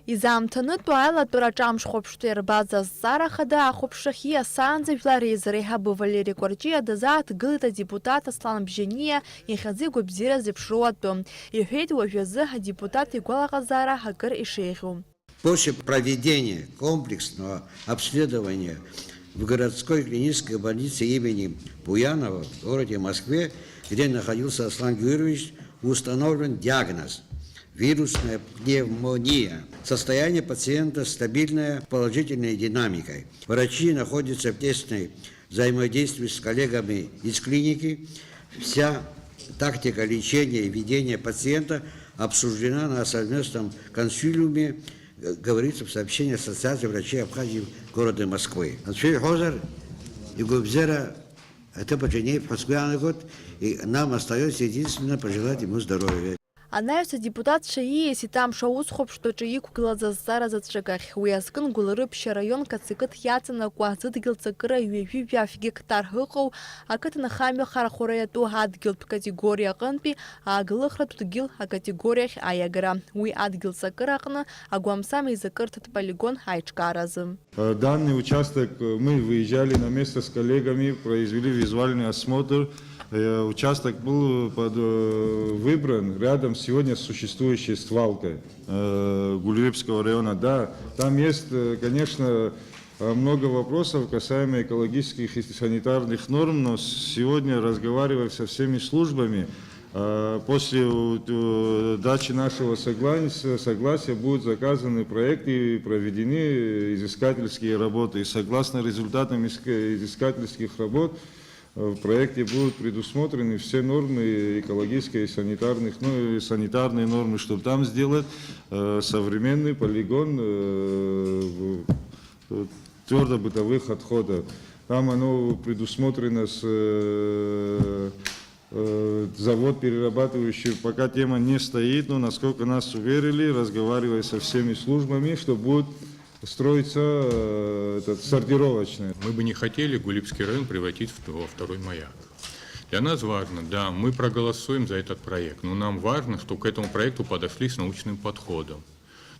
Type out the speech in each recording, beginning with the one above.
Изаамҭанытәу аилатәараҿы амшхәаԥштәы иарбаз азҵаара хада ахәаԥшахьы асаанӡа жәлар реизара еиҳабы Валери Кәарҷиа дазааҭгылеит адепутат Аслан Бжьаниа иахьазы игәабзиара зеиԥшроу атәы. Иҳәеит уажәазы адепутат игәалаҟазаара акыр ишеиӷьу. После проведения комплексного обследования в городской клинической больнице имени Буянова в городе Москве, где находился Аслан Гюрьевич, установлен диагноз – вирусная пневмония. Состояние пациента стабильное, положительной динамикой. Врачи находятся в тесной взаимодействии с коллегами из клиники. Вся тактика лечения и ведения пациента обсуждена на совместном консилиуме, говорится в сообщении Ассоциации врачей Абхазии города Москвы. Это Баджанеев Москве год, и нам остается единственно пожелать ему здоровья. Анаҩс адепутатцәа ииасит амш аусхәаԥштәаҿы иқәгылаз азҵаара заҵәык ахь. Уи азкын Гәылрыԥшьа араионк ацикыҭ иаҵанакуа зыдгьыл-ҵакыра ҩажәи-жәаф гектар ыҟоу ақыҭанхамҩа харахәара иатәу адгьылтә категориа аҟынтәи аагылыхратә дгьыл акатегориахь аиагара. Уи адгьыл-ҵакыра аҟны агәамсам еизакырҭатә полигон аиҿкааразы. Данный участок мы выезжали на место с коллегами, произвели визуальный осмотр. Участок был выбран рядом сегодня с существующей свалкой Гулрыпского района. Да, там есть, конечно, много вопросов касаемо экологических и санитарных норм, но сегодня, разговаривая со всеми службами, после дачи нашего согласия будут заказаны проекты и проведены изыскательские работы. И согласно результатам изыскательских работ, в проекте будут предусмотрены все нормы экологические и санитарные нормы, чтобы там сделать современный полигон твердобытовых отходов. Там оно предусмотрено завод перерабатывающий, пока тема не стоит, но насколько нас уверили, разговаривая со всеми службами, что будет строится сортировочная. Мы бы не хотели Гулипский район превратить во второй маяк. Для нас важно, да, мы проголосуем за этот проект, но нам важно, что к этому проекту подошли с научным подходом.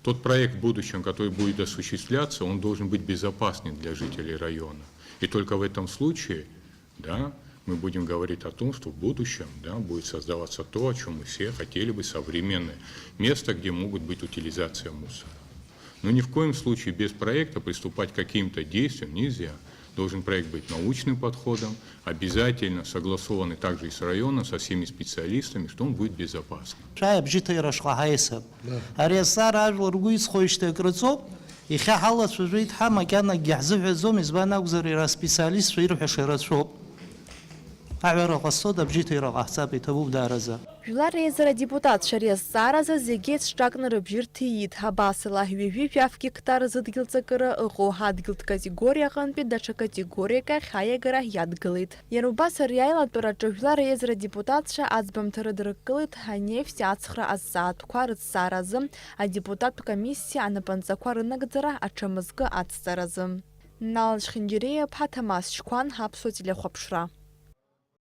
Тот проект в будущем, который будет осуществляться, он должен быть безопасным для жителей района. И только в этом случае, да, мы будем говорить о том, что в будущем, да, будет создаваться то, о чем мы все хотели бы, современное место, где могут быть утилизация мусора. Но ни в коем случае без проекта приступать к каким-то действиям нельзя. Должен проект быть научным подходом, обязательно согласованный также и с районом, со всеми специалистами, что он будет безопасным. Жәлар реизара депутатцәа азҵааразы зегьы еицҿакны рыбжьы рҭиит. Абасала ҩажәи-жәаф гектар зыдгьыл-ҵакыра ыҟоу адгьылтә категориа аҟынтәи даҽа категориак ахь аиагара иадгылеит. Иара убас ари аилатәараҿы жәлар реизара депутатцәа аӡбамҭа рыдыркылеит анефть ацхра азҵаатәқәа рыҭҵааразы, адепутаттә комиссиа анапынҵақәа рынагӡара аҽамызкы ацҵаразы. Налаџь Хьынџьариа-ԥҳа Ҭамас Шьқәан, Аԥсуа телехәаԥшра.